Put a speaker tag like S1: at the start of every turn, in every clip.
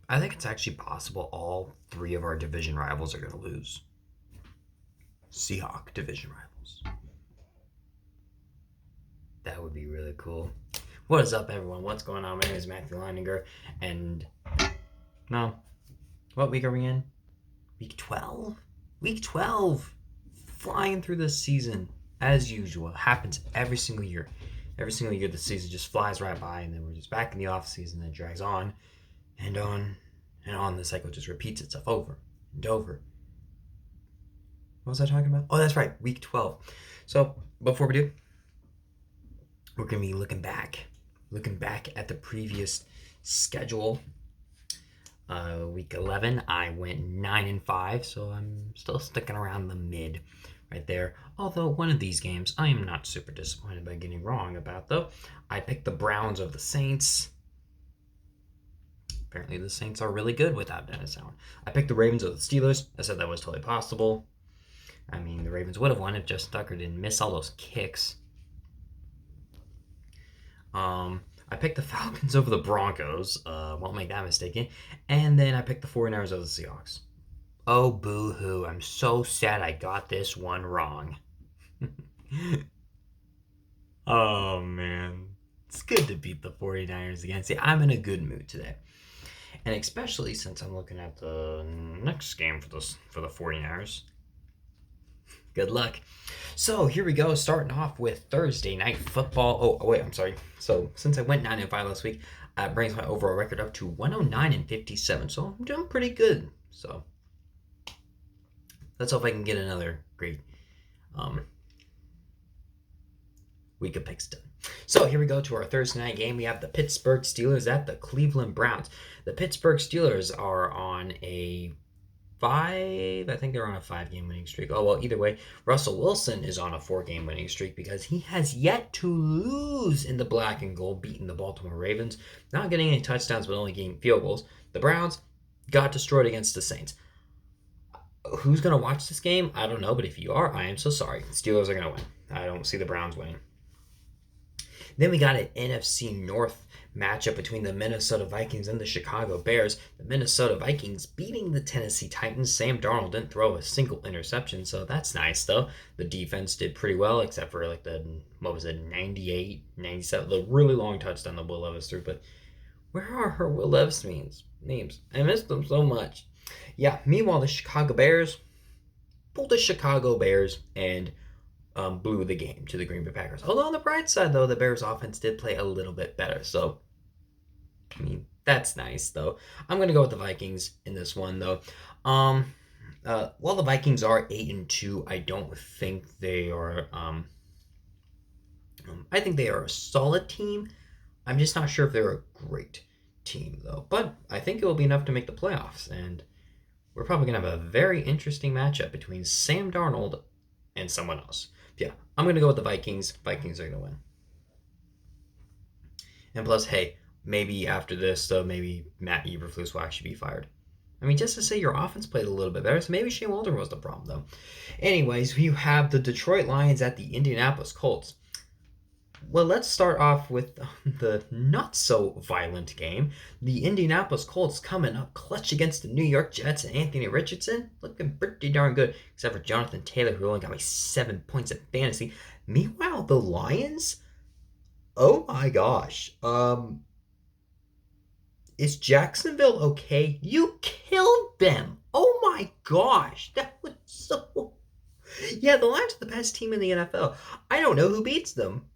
S1: I think it's actually possible all three of our division rivals are going to lose. Seahawk division rivals. That would be really cool. What is up, everyone? What's going on? My name is Matthew Leininger, and no, what week are we in? Week 12? Week 12! Flying through this season, as usual. It happens every single year. Every single year, the season just flies right by, and then we're just back in the off season, and it drags on and on and on. The cycle just repeats itself over and over. What was I talking about? Oh, that's right, week 12. So, before we do, we're going to be looking back at the previous schedule. Week 11, I went 9-5, so I'm still sticking around the mid right there. Although one of these games I am not super disappointed by getting wrong about, though. I picked the Browns of the Saints. Apparently the Saints are really good without Dennis Allen. I picked the Ravens of the Steelers. I said that was totally possible. I mean, the Ravens would have won if Justin Tucker didn't miss all those kicks. I picked the Falcons over the Broncos. Won't make that mistake. And then I picked the 49ers over the Seahawks. Oh, boo-hoo. I'm so sad I got this one wrong. Oh, man. It's good to beat the 49ers again. See, I'm in a good mood today. And especially since I'm looking at the next game for the 49ers. Good luck. So here we go, starting off with Thursday night football. Oh wait, I'm sorry. So since I went 9-5 last week, it brings my overall record up to 109-57. So I'm doing pretty good. So let's hope I can get another great week of picks done. So here we go to our Thursday night game. We have the Pittsburgh Steelers at the Cleveland Browns. The Pittsburgh Steelers are on a I think they're on a 5-game winning streak. Oh, well, either way, Russell Wilson is on a 4-game winning streak because he has yet to lose in the black and gold, beating the Baltimore Ravens, not getting any touchdowns, but only getting field goals. The Browns got destroyed against the Saints. Who's going to watch this game? I don't know, but if you are, I am so sorry. The Steelers are going to win. I don't see the Browns winning. Then we got an NFC North matchup between the Minnesota Vikings and the Chicago Bears. The Minnesota Vikings beating the Tennessee Titans. Sam Darnold didn't throw a single interception, so that's nice, though. The defense did pretty well, except for, 98, 97, the really long touchdown that Will Levis threw. But where are her Will Levis memes? I missed them so much. Yeah, meanwhile, the Chicago Bears pulled the Chicago Bears and blew the game to the Green Bay Packers. Although on the bright side, though, the Bears offense did play a little bit better. So, I mean, that's nice, though. I'm going to go with the Vikings in this one, though. While the Vikings are 8-2, I don't think they are. I think they are a solid team. I'm just not sure if they're a great team, though. But I think it will be enough to make the playoffs. And we're probably going to have a very interesting matchup between Sam Darnold and someone else. Yeah, I'm going to go with the Vikings. Vikings are going to win. And plus, hey, maybe after this, though, maybe Matt Eberflus will actually be fired. I mean, just to say your offense played a little bit better, so maybe Shane Waldron was the problem, though. Anyways, you have the Detroit Lions at the Indianapolis Colts. Well, let's start off with the not-so-violent game. The Indianapolis Colts coming up clutch against the New York Jets and Anthony Richardson. Looking pretty darn good, except for Jonathan Taylor, who only got me 7 points in fantasy. Meanwhile, the Lions, oh my gosh. Is Jacksonville okay? You killed them. Oh my gosh. That was so... Yeah, the Lions are the best team in the NFL. I don't know who beats them.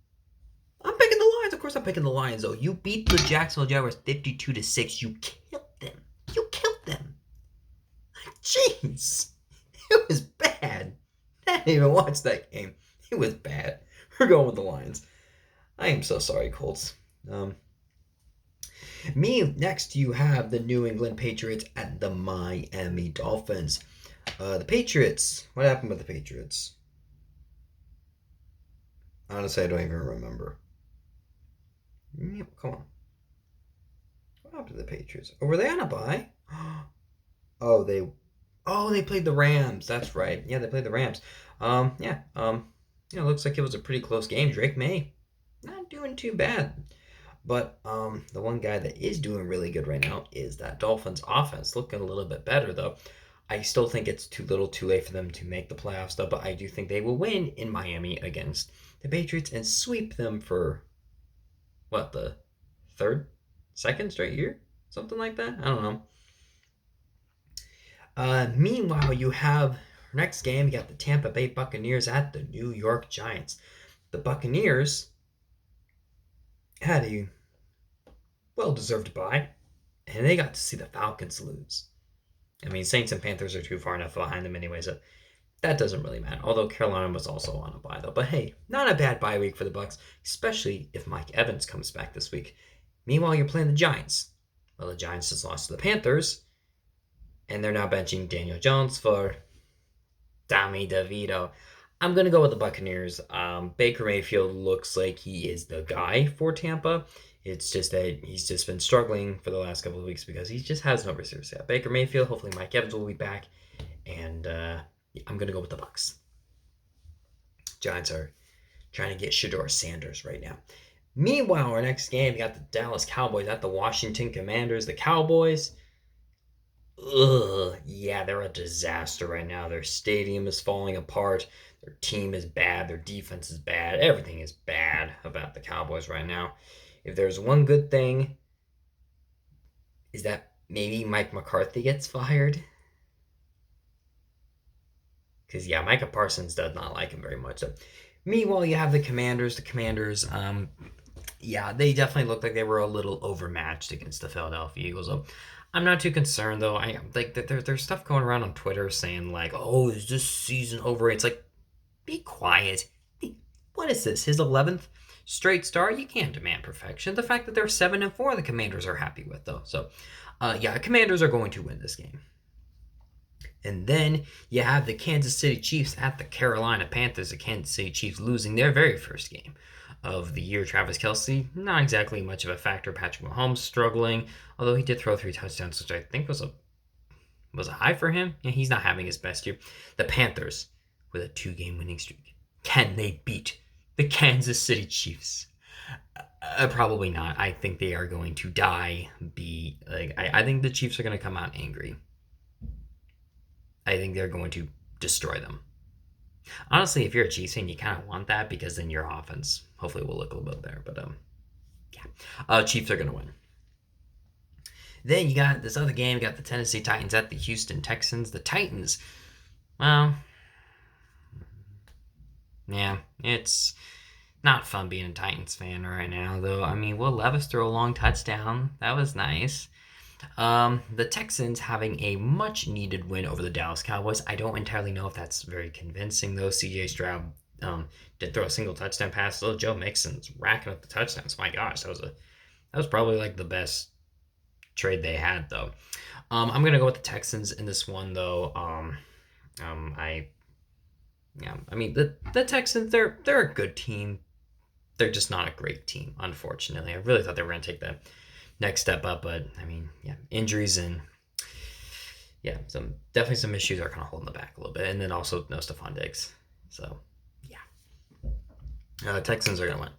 S1: I'm picking the Lions. Of course I'm picking the Lions, though. You beat the Jacksonville Jaguars 52-6. You killed them. You killed them. Jeez. It was bad. I didn't even watch that game. It was bad. We're going with the Lions. I am so sorry, Colts. Next, you have the New England Patriots at the Miami Dolphins. The Patriots. What happened with the Patriots? Honestly, I don't even remember. Come on. What happened to the Patriots? Oh, were they on a bye? They played the Rams. That's right. Yeah, they played the Rams. Looks like it was a pretty close game. Drake May not doing too bad. But the one guy that is doing really good right now is that Dolphins offense, looking a little bit better though. I still think it's too little, too late for them to make the playoffs though. But I do think they will win in Miami against the Patriots and sweep them for what, the second straight year, something like that. I don't know. Meanwhile, you have next game. You got the Tampa Bay Buccaneers at the New York Giants. The Buccaneers had a well-deserved bye, and they got to see the Falcons lose. I mean, Saints and Panthers are too far enough behind them anyway, so that doesn't really matter. Although Carolina was also on a bye, though. But hey, not a bad bye week for the Bucs, especially if Mike Evans comes back this week. Meanwhile, you're playing the Giants. Well, the Giants just lost to the Panthers, and they're now benching Daniel Jones for Tommy DeVito. I'm going to go with the Buccaneers. Baker Mayfield looks like he is the guy for Tampa. It's just that he's just been struggling for the last couple of weeks because he just has no receivers yet. Baker Mayfield, hopefully Mike Evans will be back, and I'm going to go with the Bucs. Giants are trying to get Shedeur Sanders right now. Meanwhile, our next game, we got the Dallas Cowboys at the Washington Commanders. The Cowboys, yeah, they're a disaster right now. Their stadium is falling apart. Their team is bad. Their defense is bad. Everything is bad about the Cowboys right now. If there's one good thing, is that maybe Mike McCarthy gets fired. Because, yeah, Micah Parsons does not like him very much. So, meanwhile, you have the Commanders. The Commanders, yeah, they definitely looked like they were a little overmatched against the Philadelphia Eagles. So, I'm not too concerned, though. I like that there's stuff going around on Twitter saying, like, oh, is this season over? It's like, be quiet. What is this? His 11th straight start? You can't demand perfection. The fact that they're 7-4, the Commanders are happy with, though. So, yeah, Commanders are going to win this game. And then you have the Kansas City Chiefs at the Carolina Panthers. The Kansas City Chiefs losing their very first game of the year. Travis Kelce, not exactly much of a factor. Patrick Mahomes struggling, although he did throw 3 touchdowns, which I think was a high for him. Yeah, he's not having his best year. The Panthers with a 2-game winning streak. Can they beat the Kansas City Chiefs? Probably not. I think they are going to die. I think the Chiefs are going to come out angry. I think they're going to destroy them. Honestly, if you're a Chiefs fan, you kind of want that because then your offense hopefully will look a little bit better. But yeah, Chiefs are going to win. Then you got this other game. You got the Tennessee Titans at the Houston Texans. The Titans, well, yeah, it's not fun being a Titans fan right now, though. I mean, Will Levis threw a long touchdown. That was nice. The Texans having a much-needed win over the Dallas Cowboys. I don't entirely know if that's very convincing, though. C.J. Stroud did throw a single touchdown pass. Little Joe Mixon's racking up the touchdowns. My gosh, that was probably like the best trade they had, though. I'm gonna go with the Texans in this one, though. I mean the Texans, they're a good team. They're just not a great team, unfortunately. I really thought they were gonna take the next step up, but I mean, yeah, injuries and definitely some issues are kind of holding them back a little bit, and then also no Stephon Diggs. So yeah, Texans are gonna win.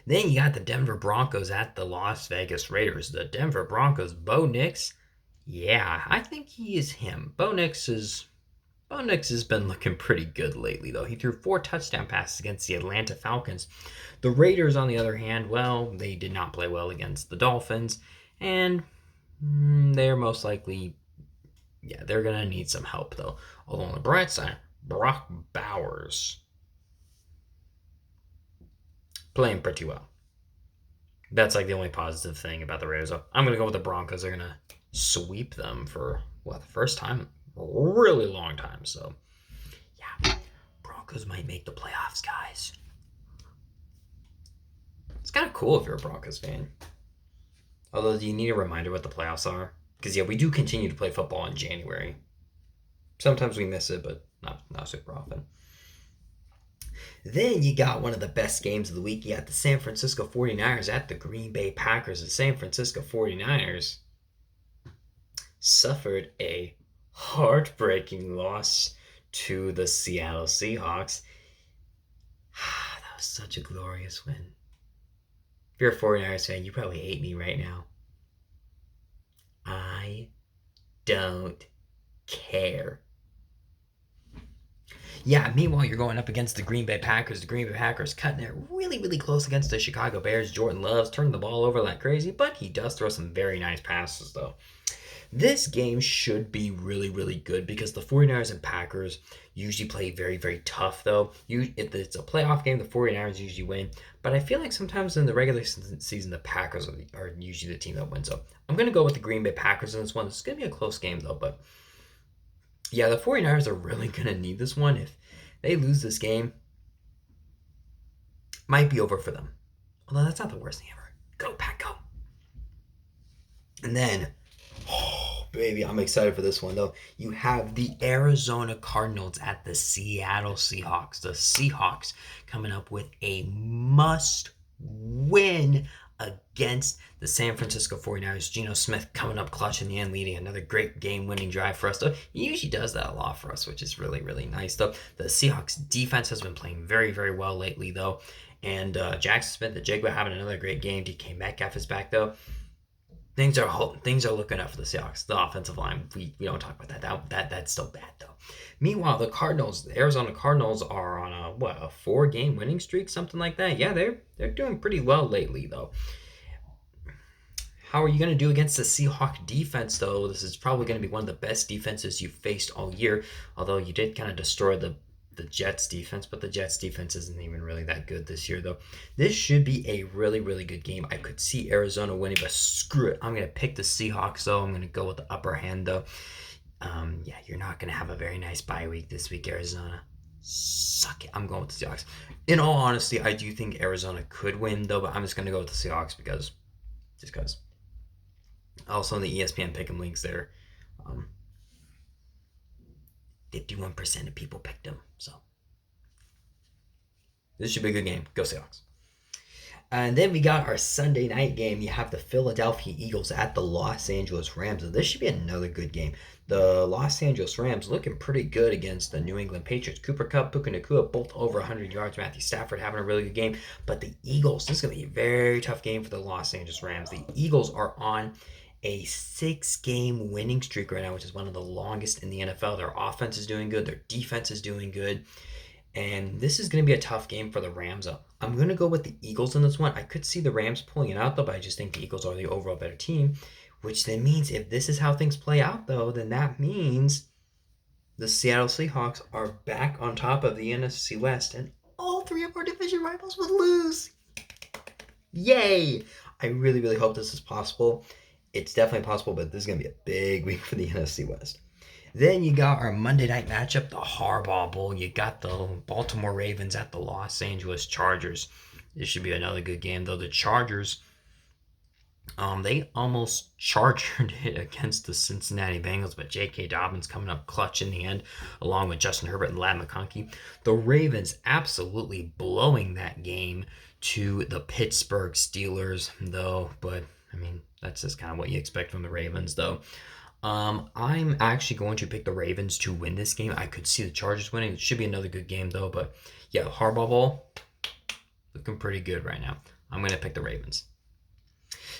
S1: Then you got the Denver Broncos at the Las Vegas Raiders. The Denver Broncos, Bo Nix, yeah, I think he is him. Bo Nix has been looking pretty good lately, though. He threw 4 touchdown passes against the Atlanta Falcons. The Raiders, on the other hand, well, they did not play well against the Dolphins, and they're most likely, they're going to need some help, though. Although on the bright side, Brock Bowers playing pretty well. That's like the only positive thing about the Raiders. I'm going to go with the Broncos. They're going to sweep them for, the first time in a really long time. So, yeah, Broncos might make the playoffs, guys. It's kind of cool if you're a Broncos fan. Although, do you need a reminder what the playoffs are? Because, we do continue to play football in January. Sometimes we miss it, but not super often. Then you got one of the best games of the week. You got the San Francisco 49ers at the Green Bay Packers. The San Francisco 49ers suffered a heartbreaking loss to the Seattle Seahawks. That was such a glorious win. If you're a 49ers fan, you probably hate me right now. I don't care. Yeah, meanwhile, you're going up against the Green Bay Packers. The Green Bay Packers cutting it really, really close against the Chicago Bears. Jordan Love's turning the ball over like crazy, but he does throw some very nice passes, though. This game should be really, really good because the 49ers and Packers usually play very, very tough, though. If it's a playoff game, the 49ers usually win. But I feel like sometimes in the regular season, the Packers are usually the team that wins. So I'm going to go with the Green Bay Packers in this one. This is going to be a close game, though. But yeah, the 49ers are really going to need this one. If they lose this game, might be over for them. Although that's not the worst thing ever. Go, Pack, go. And then, oh, baby, I'm excited for this one, though. You have the Arizona Cardinals at the Seattle Seahawks. The Seahawks coming up with a must-win against the San Francisco 49ers. Geno Smith coming up clutch in the end, leading another great game-winning drive for us. Though he usually does that a lot for us, which is really, really nice. Though the Seahawks defense has been playing very, very well lately, though. And Jackson Smith, the Jaguar, having another great game. DK Metcalf is back, though. Things are looking up for the Seahawks. The offensive line, we don't talk about that's still bad though. Meanwhile, the Arizona Cardinals are on a 4-game winning streak, something like that. Yeah, they're doing pretty well lately though. How are you going to do against the Seahawk defense though? This is probably going to be one of the best defenses you've faced all year. Although you did kind of destroy the Jets defense, but the Jets defense isn't even really that good this year though. This should be a really, really good game. I could see Arizona winning, but screw it. I'm going to pick the Seahawks though. I'm going to go with the upper hand though. Yeah, you're not going to have a very nice bye week this week, Arizona. Suck it. I'm going with the Seahawks. In all honesty, I do think Arizona could win though, but I'm just going to go with the Seahawks because. Also in the ESPN Pick'em leagues there, 51% of people picked them. So this should be a good game. Go Seahawks. And then we got our Sunday night game. You have the Philadelphia Eagles at the Los Angeles Rams. And this should be another good game. The Los Angeles Rams looking pretty good against the New England Patriots. Cooper Kupp, Puka Nacua, both over 100 yards. Matthew Stafford having a really good game. But the Eagles, this is going to be a very tough game for the Los Angeles Rams. The Eagles are on a 6-game winning streak right now, which is one of the longest in the NFL. Their offense is doing good. Their defense is doing good. And this is going to be a tough game for the Rams. I'm going to go with the Eagles in this one. I could see the Rams pulling it out, though, but I just think the Eagles are the overall better team, which then means if this is how things play out, though, then that means the Seattle Seahawks are back on top of the NFC West, and all 3 of our division rivals would lose. Yay! I really, really hope this is possible. It's definitely possible, but this is going to be a big week for the NFC West. Then you got our Monday night matchup, the Harbaugh Bowl. You got the Baltimore Ravens at the Los Angeles Chargers. This should be another good game, though. The Chargers, they almost chargered it against the Cincinnati Bengals, but J.K. Dobbins coming up clutch in the end, along with Justin Herbert and Ladd McConkey. The Ravens absolutely blowing that game to the Pittsburgh Steelers, though. But, I mean, that's just kind of what you expect from the Ravens, though. I'm actually going to pick the Ravens to win this game. I could see the Chargers winning. It should be another good game, though. But, yeah, Harbaugh Bowl, looking pretty good right now. I'm going to pick the Ravens.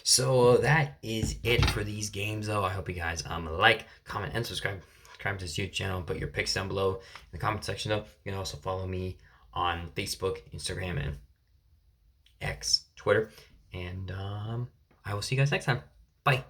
S1: So that is it for these games, though. I hope you guys like, comment, and subscribe. Subscribe to this YouTube channel. Put your picks down below in the comment section, though. You can also follow me on Facebook, Instagram, and X, Twitter. And I will see you guys next time. Bye.